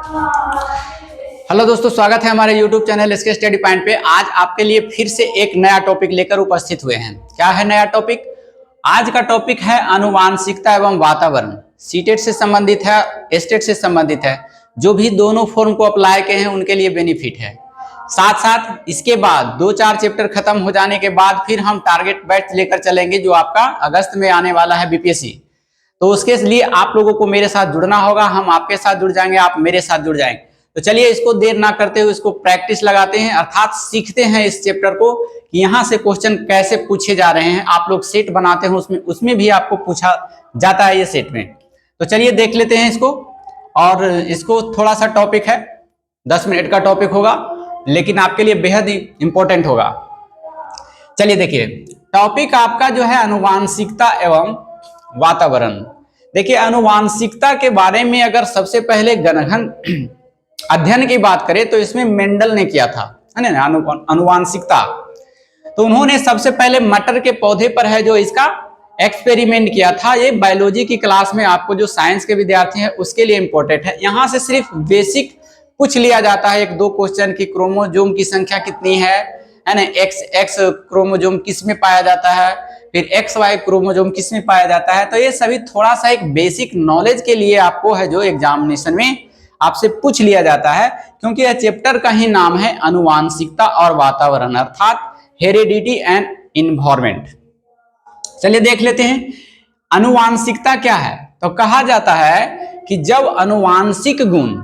Hello दोस्तों, स्वागत है हमारे YouTube channel SK study point पे। आज आपके लिए फिर से एक नया टॉपिक लेकर उपस्थित हुए हैं। क्या है नया टॉपिक? आज का टॉपिक है आनुवांशिकता एवं वातावरण। सीटेट से संबंधित है, एस्टेट से संबंधित है। जो भी दोनों फॉर्म को अप्लाई के हैं उनके लिए बेनिफिट है। साथ साथ इसके बाद 2-4 चैप्टर खत्म हो जाने के बाद फिर हम टारगेट बैच लेकर चलेंगे, जो आपका अगस्त में आने वाला है बीपीएससी। तो उसके लिए आप लोगों को मेरे साथ जुड़ना होगा। हम आपके साथ जुड़ जाएंगे, आप मेरे साथ जुड़ जाएंगे। तो चलिए इसको देर ना करते हुए इसको प्रैक्टिस लगाते हैं, अर्थात सीखते हैं इस चैप्टर को कि यहाँ से क्वेश्चन कैसे पूछे जा रहे हैं। आप लोग सेट बनाते हो, उसमें भी आपको पूछा जाता है ये सेट में। तो चलिए देख लेते हैं इसको। और इसको थोड़ा सा टॉपिक है, 10 मिनट का टॉपिक होगा, लेकिन आपके लिए बेहद ही इंपॉर्टेंट होगा। चलिए देखिए, टॉपिक आपका जो है आनुवांशिकता एवं वातावरण। देखिए, आनुवांशिकता के बारे में अगर सबसे पहले गहन अध्ययन की बात करें तो इसमें मेंडल ने किया था, है ना, आनुवांशिकता। तो उन्होंने सबसे पहले मटर के पौधे पर है जो इसका एक्सपेरिमेंट किया था। ये बायोलॉजी की क्लास में आपको जो साइंस के विद्यार्थी हैं उसके लिए इंपॉर्टेंट है। यहाँ से सिर्फ बेसिक पूछ लिया जाता है 1-2 क्वेश्चन की क्रोमोजोम की संख्या कितनी है ना, एक्स क्रोमोजोम किस में पाया जाता है, फिर XY क्रोमोजोम किस में पाया जाता है। तो ये सभी थोड़ा सा एक बेसिक नॉलेज के लिए आपको है जो एग्जामिनेशन में आपसे पूछ लिया जाता है, क्योंकि यह चैप्टर का ही नाम है आनुवांशिकता और वातावरण, अर्थात हेरिडिटी एंड इन्वायरमेंट। चलिए देख लेते हैं आनुवांशिकता क्या है। तो कहा जाता है कि जब आनुवांशिक गुण,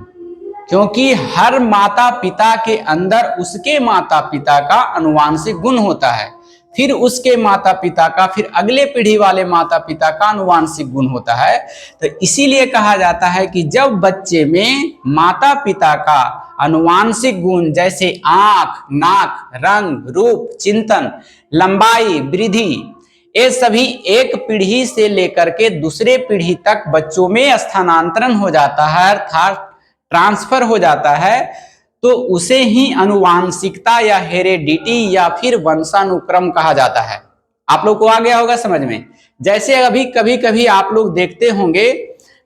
क्योंकि हर माता पिता के अंदर उसके माता पिता का आनुवांशिक गुण होता है, फिर उसके माता पिता का, फिर अगले पीढ़ी वाले माता पिता का आनुवांशिक गुण होता है। तो इसीलिए कहा जाता है कि जब बच्चे में माता पिता का आनुवांशिक गुण जैसे आंख, नाक, रंग, रूप, चिंतन, लंबाई, वृद्धि, ये सभी एक पीढ़ी से लेकर के दूसरे पीढ़ी तक बच्चों में स्थानांतरण हो जाता है, अर्थात ट्रांसफर हो जाता है, तो उसे ही आनुवांशिकता या हेरेडिटी या फिर वंशानुक्रम कहा जाता है। आप लोग को आ गया होगा समझ में। जैसे अभी कभी कभी आप लोग देखते होंगे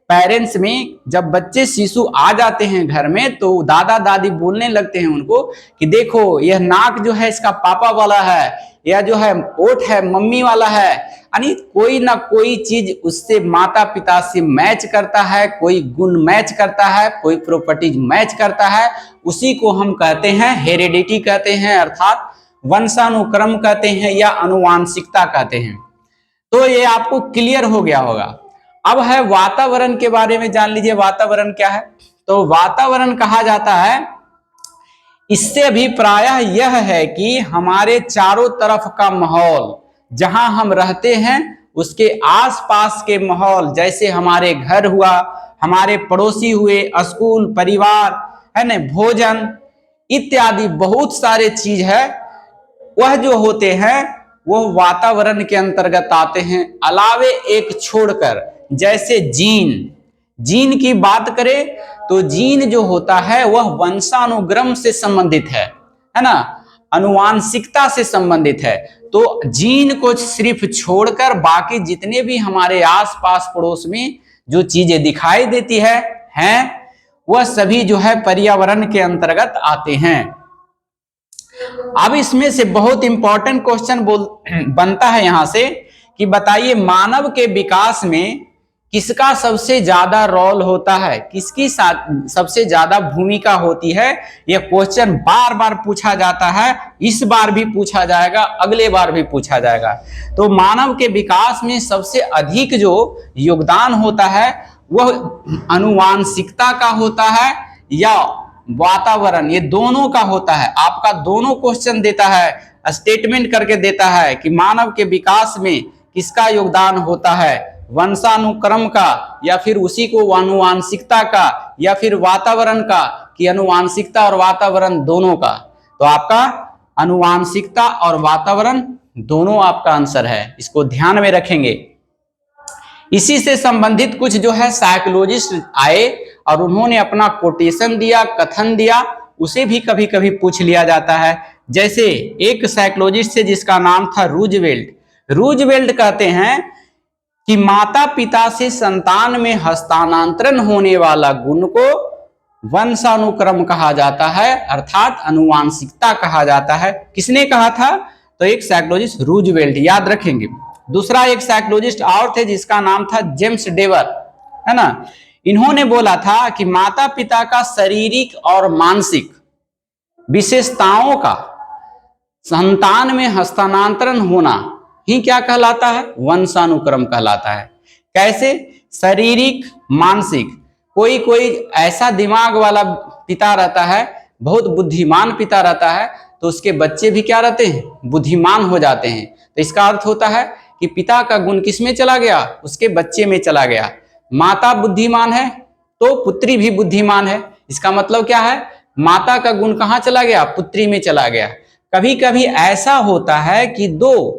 पेरेंट्स में, जब बच्चे शिशु आ जाते हैं घर में तो दादा दादी बोलने लगते हैं उनको कि देखो यह नाक जो है इसका पापा वाला है, या जो है ओठ है मम्मी वाला है। यानी कोई ना कोई चीज उससे माता पिता से मैच करता है, कोई गुण मैच करता है, कोई प्रॉपर्टीज मैच करता है। उसी को हम कहते हैं हेरिडिटी कहते हैं, अर्थात वंशानुक्रम कहते हैं या आनुवांशिकता कहते हैं। तो ये आपको क्लियर हो गया होगा। अब है वातावरण के बारे में जान लीजिए। वातावरण क्या है? तो वातावरण कहा जाता है, इससे अभिप्राय यह है कि हमारे चारों तरफ का माहौल, जहां हम रहते हैं उसके आसपास के माहौल, जैसे हमारे घर हुआ, हमारे पड़ोसी हुए, स्कूल, परिवार, है ना, भोजन इत्यादि बहुत सारे चीज है, वह जो होते हैं वह वातावरण के अंतर्गत आते हैं। अलावे एक छोड़कर, जैसे जीन की बात करें तो जीन जो होता है वह वंशानुक्रम से संबंधित है ना, आनुवांशिकता से संबंधित है। तो जीन को सिर्फ छोड़कर बाकी जितने भी हमारे आसपास पड़ोस में जो चीजें दिखाई देती हैं वह सभी जो है पर्यावरण के अंतर्गत आते हैं। अब इसमें से बहुत इंपॉर्टेंट क्वेश्चन बनता है यहां से कि बताइए मानव के विकास में किसका सबसे ज्यादा रोल होता है, किसकी सबसे ज्यादा भूमिका होती है। यह क्वेश्चन बार बार पूछा जाता है, इस बार भी पूछा जाएगा, अगले बार भी पूछा जाएगा। तो मानव के विकास में सबसे अधिक जो योगदान होता है वह आनुवांशिकता का होता है या वातावरण, ये दोनों का होता है। आपका दोनों क्वेश्चन देता है, स्टेटमेंट करके देता है कि मानव के विकास में किसका योगदान होता है, वंशानुक्रम का या फिर उसी को आनुवांशिकता का या फिर वातावरण का, कि आनुवांशिकता और वातावरण दोनों का। तो आपका आनुवांशिकता और वातावरण दोनों आपका आंसर है, इसको ध्यान में रखेंगे। इसी से संबंधित कुछ जो है साइकोलॉजिस्ट आए और उन्होंने अपना कोटेशन दिया, कथन दिया, उसे भी कभी कभी पूछ लिया जाता है। जैसे एक साइकोलॉजिस्ट से जिसका नाम था रूजवेल्ट कहते हैं कि माता पिता से संतान में हस्तांतरण होने वाला गुण को वंशानुक्रम कहा जाता है, अर्थात अनुवांशिकता कहा जाता है। किसने कहा था? तो एक साइकोलॉजिस्ट रूजवेल्ट, याद रखेंगे। दूसरा एक साइकोलॉजिस्ट और थे जिसका नाम था जेम्स डेवर, है ना। इन्होंने बोला था कि माता पिता का शारीरिक और मानसिक विशेषताओं का संतान में हस्तांतरण होना ही क्या कहलाता है? वंशानुक्रम कहलाता है। कैसे? शारीरिक, मानसिक। कोई कोई ऐसा दिमाग वाला पिता रहता है, बहुत बुद्धिमान पिता रहता है, तो उसके बच्चे भी क्या रहते हैं? बुद्धिमान हो जाते हैं। तो इसका अर्थ होता है कि पिता का गुण किस में चला गया? उसके बच्चे में चला गया। माता बुद्धिमान है तो पुत्री भी बुद्धिमान है। इसका मतलब क्या है? माता का गुण कहाँ चला गया? पुत्री में चला गया। कभी कभी ऐसा होता है कि दो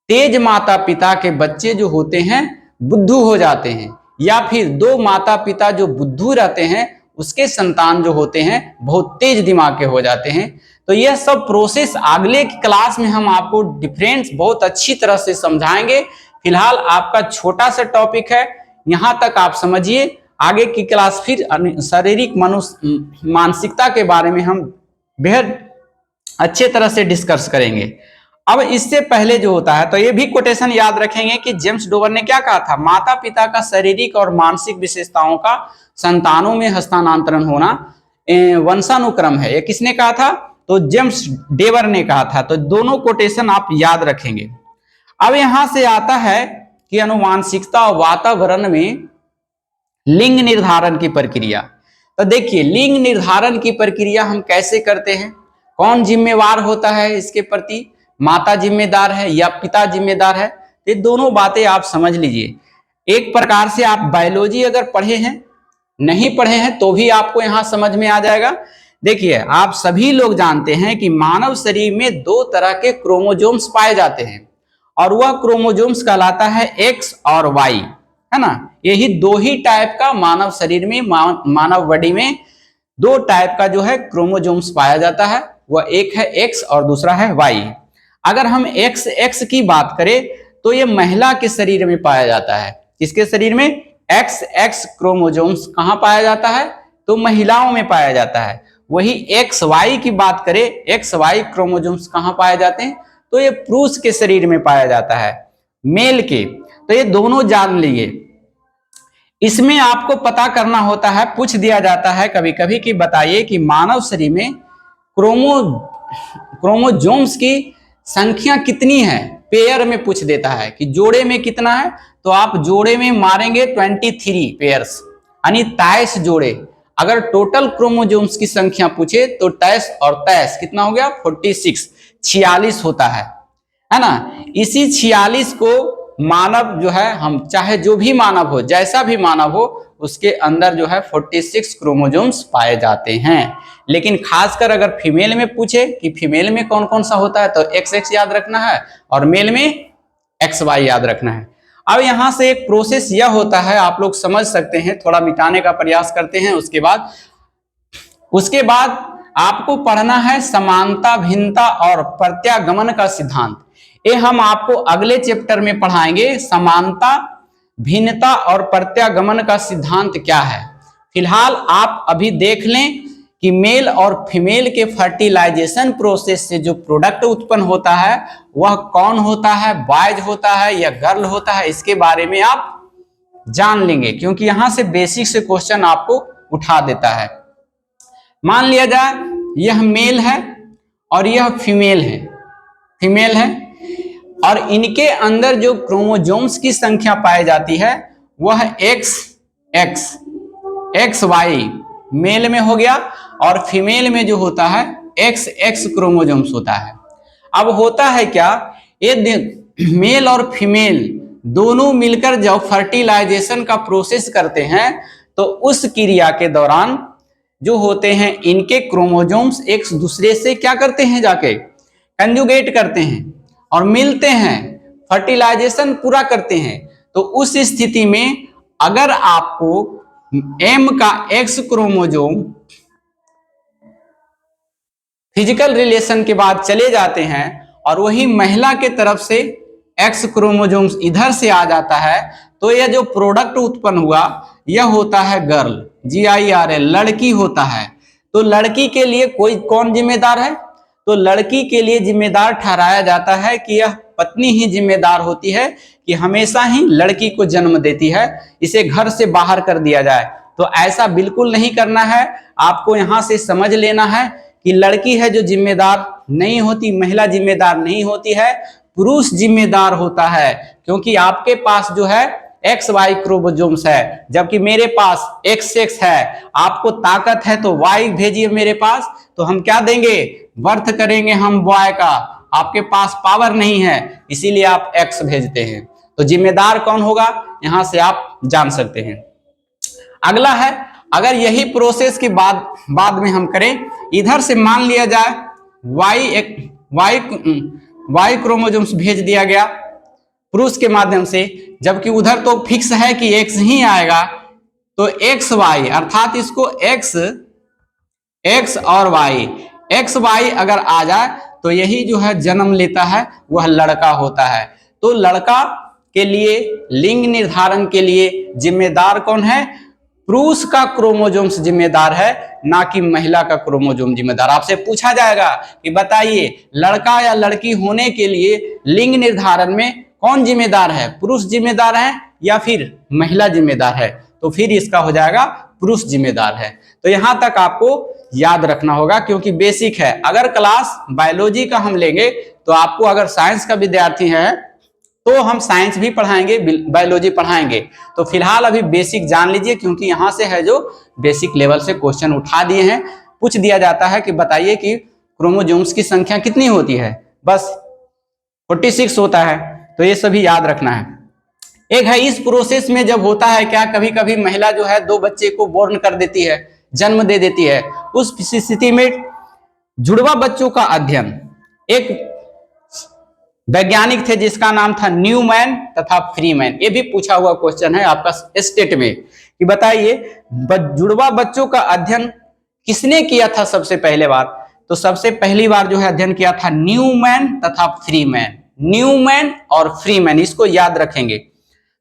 तेज माता पिता के बच्चे जो होते हैं बुद्धू हो जाते हैं, या फिर दो माता पिता जो बुद्धू रहते हैं उसके संतान जो होते हैं बहुत तेज दिमाग के हो जाते हैं। तो यह सब प्रोसेस अगले की क्लास में हम आपको डिफरेंस बहुत अच्छी तरह से समझाएंगे। फिलहाल आपका छोटा सा टॉपिक है, यहां तक आप समझिए। आगे की क्लास फिर शारीरिक मानसिकता के बारे में हम बेहद अच्छे तरह से डिस्कस करेंगे। अब इससे पहले जो होता है, तो ये भी कोटेशन याद रखेंगे कि जेम्स डोवर ने क्या कहा था? माता पिता का शारीरिक और मानसिक विशेषताओं का संतानों में हस्तांतरण होना वंशानुक्रम है। ये किसने कहा था? तो जेम्स डेवर ने कहा था। तो दोनों कोटेशन आप याद रखेंगे। अब यहां से आता है कि अनुवांशिकता और वातावरण में लिंग निर्धारण की प्रक्रिया। तो देखिए, लिंग निर्धारण की प्रक्रिया हम कैसे करते हैं? कौन जिम्मेवार होता है इसके प्रति? माता जिम्मेदार है या पिता जिम्मेदार है? ये दोनों बातें आप समझ लीजिए। एक प्रकार से आप बायोलॉजी अगर पढ़े हैं, नहीं पढ़े हैं तो भी आपको यहां समझ में आ जाएगा। देखिए, आप सभी लोग जानते हैं कि मानव शरीर में दो तरह के क्रोमोजोम्स पाए जाते हैं, और वह क्रोमोजोम्स कहलाता है एक्स और वाई, है ना। यही दो ही टाइप का मानव शरीर में, मानव बॉडी में दो टाइप का जो है क्रोमोजोम्स पाया जाता है। वह एक है एक्स और दूसरा है वाई। अगर हम एक्स एक्स की बात करें तो ये महिला के शरीर में पाया जाता है। किसके शरीर में? एक्स एक्स क्रोमोजोम्स कहां पाया जाता है? तो महिलाओं में पाया जाता है। वही एक्स वाई की बात करें, एक्स वाई क्रोमोजोम्स कहां पाए जाते हैं? तो ये पुरुष के शरीर में पाया जाता है, मेल के। तो ये दोनों जान लीजिए। इसमें आपको पता करना होता है, पूछ दिया जाता है कभी कभी कि बताइए कि मानव शरीर में क्रोमोजोम्स की संख्या कितनी है? पेयर में पूछ देता है कि जोड़े में कितना है। तो आप जोड़े में मारेंगे 23 पेयर्स, यानी 23 जोड़े। अगर टोटल क्रोमोजोम्स की संख्या पूछे तो 23 और 23 कितना हो गया? 46, 46 होता है ना। इसी 46 को मानव जो है, हम चाहे जो भी मानव हो, जैसा भी मानव हो, उसके अंदर जो है 46 क्रोमोजोम्स पाए जाते हैं। लेकिन खासकर अगर फीमेल में पूछे कि फीमेल में कौन कौन सा होता है, तो एक्स एक्स याद रखना है और मेल में एक्स वाई याद रखना है। अब यहां से एक प्रोसेस यह होता है, आप लोग समझ सकते हैं, थोड़ा मिटाने का प्रयास करते हैं। उसके बाद आपको पढ़ना है समानता, भिन्नता और प्रत्यागमन का सिद्धांत। ये हम आपको अगले चैप्टर में पढ़ाएंगे। समानता, भिन्नता और प्रत्यागमन का सिद्धांत क्या है। फिलहाल आप अभी देख लें कि मेल और फीमेल के फर्टिलाइजेशन प्रोसेस से जो प्रोडक्ट उत्पन्न होता है वह कौन होता है, बॉयज होता है या गर्ल होता है, इसके बारे में आप जान लेंगे, क्योंकि यहां से बेसिक से क्वेश्चन आपको उठा देता है। मान लिया जाए यह मेल है और यह फीमेल है, और इनके अंदर जो क्रोमोजोम्स की संख्या पाई जाती है वह X X, X Y male में हो गया, और फीमेल में जो होता है एक्स एक्स क्रोमोजोम्स होता है। अब होता है क्या, ये मेल और फीमेल दोनों मिलकर जब फर्टिलाइजेशन का प्रोसेस करते हैं तो उस क्रिया के दौरान जो होते हैं इनके क्रोमोजोम्स एक दूसरे से क्या करते हैं, जाके कंजुगेट करते हैं और मिलते हैं, फर्टिलाइजेशन पूरा करते हैं। तो उस स्थिति में अगर आपको एम का एक्स क्रोमोजोम फिजिकल रिलेशन के बाद चले जाते हैं और वही महिला के तरफ से एक्स क्रोमोसोम्स इधर से आ जाता है तो यह जो प्रोडक्ट उत्पन्न हुआ यह होता है गर्ल, GIRL, लड़की होता है। तो लड़की के लिए कोई कौन जिम्मेदार है? तो लड़की के लिए जिम्मेदार ठहराया जाता है कि यह पत्नी ही जिम्मेदार होती है कि हमेशा ही लड़की को जन्म देती है, इसे घर से बाहर कर दिया जाए। तो ऐसा बिल्कुल नहीं करना है। आपको यहां से समझ लेना है कि लड़की है जो जिम्मेदार नहीं होती, महिला जिम्मेदार नहीं होती है, पुरुष जिम्मेदार होता है। क्योंकि आपके पास जो है XY क्रोमोसोम्स है, जबकि मेरे पास XX है। आपको ताकत है तो Y भेजिए मेरे पास, तो हम क्या देंगे? बर्थ करेंगे हम बॉय का। आपके पास पावर नहीं है, इसीलिए आप X भेजते हैं। तो जिम्मेदार कौन होगा, यहां से आप जान सकते हैं। अगला है, अगर यही प्रोसेस के बाद में हम करें, इधर से मान लिया जाए Y क्रोमोसोम्स भेज दिया गया पुरुष के माध्यम से, जबकि उधर तो फिक्स है कि X ही आएगा। तो XY अर्थात इसको X और Y, XY अगर आ जाए तो यही जो है जन्म लेता है वह लड़का होता है। तो लड़का के लिए लिंग निर्धारण के लिए जिम्मेदार कौन है? पुरुष का क्रोमोसोम्स जिम्मेदार है, ना कि महिला का क्रोमोसोम जिम्मेदार। आपसे पूछा जाएगा कि बताइए लड़का या लड़की होने के लिए लिंग निर्धारण में कौन जिम्मेदार है? पुरुष जिम्मेदार है या फिर महिला जिम्मेदार है? तो फिर इसका हो जाएगा पुरुष जिम्मेदार है। तो यहां तक आपको याद रखना होगा, क्योंकि बेसिक है। अगर क्लास बायोलॉजी का हम लेंगे तो आपको, अगर साइंस का विद्यार्थी है तो हम साइंस भी पढ़ाएंगे, बायोलॉजी पढ़ाएंगे। तो फिलहाल अभी बेसिक जान लीजिए, क्योंकि यहां से है जो बेसिक लेवल से क्वेश्चन उठा दिए हैं। पूछ दिया जाता है कि बताइए कि क्रोमोसोम्स की संख्या कितनी होती है? बस 46 होता है। तो ये सभी याद रखना है। एक है, इस प्रोसेस में जब होता है क्या, कभी कभी महिला जो है 2 बच्चे को बोर्न कर देती है, जन्म दे देती है। उस स्थिति में जुड़वा बच्चों का अध्ययन, एक वैज्ञानिक थे जिसका नाम था न्यूमैन तथा फ्रीमैन। ये भी पूछा हुआ क्वेश्चन है आपका स्टेट में कि बताइए जुड़वा बच्चों का अध्ययन किसने किया था सबसे पहले बार? तो सबसे पहली बार जो है अध्ययन किया था न्यूमैन तथा फ्रीमैन। न्यूमैन और फ्रीमैन, इसको याद रखेंगे।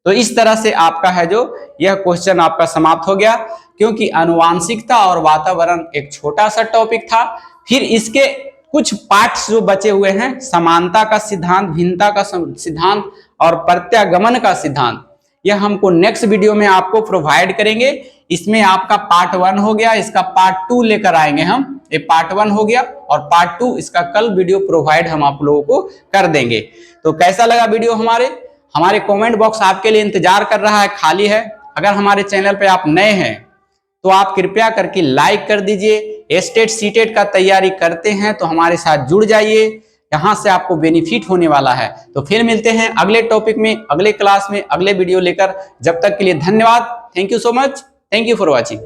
तो इस तरह से आपका है जो यह क्वेश्चन आपका समाप्त हो गया, क्योंकि आनुवांशिकता और वातावरण एक छोटा सा टॉपिक था। फिर इसके कुछ पार्ट्स जो बचे हुए हैं, समानता का सिद्धांत, भिन्नता का सिद्धांत और प्रत्यागमन का सिद्धांत, यह हमको नेक्स्ट वीडियो में आपको प्रोवाइड करेंगे। इसमें आपका पार्ट 1 हो गया, इसका पार्ट 2 लेकर आएंगे हम। ये पार्ट 1 हो गया और पार्ट 2 इसका कल वीडियो प्रोवाइड हम आप लोगों को कर देंगे। तो कैसा लगा वीडियो? हमारे कमेंट बॉक्स आपके लिए इंतजार कर रहा है, खाली है। अगर हमारे चैनल पे आप नए हैं तो आप कृपया करके लाइक कर दीजिए। स्टेट सीटेट का तैयारी करते हैं तो हमारे साथ जुड़ जाइए, यहां से आपको बेनिफिट होने वाला है। तो फिर मिलते हैं अगले टॉपिक में, अगले क्लास में, अगले वीडियो लेकर। जब तक के लिए धन्यवाद। Thank you so much. Thank you for watching.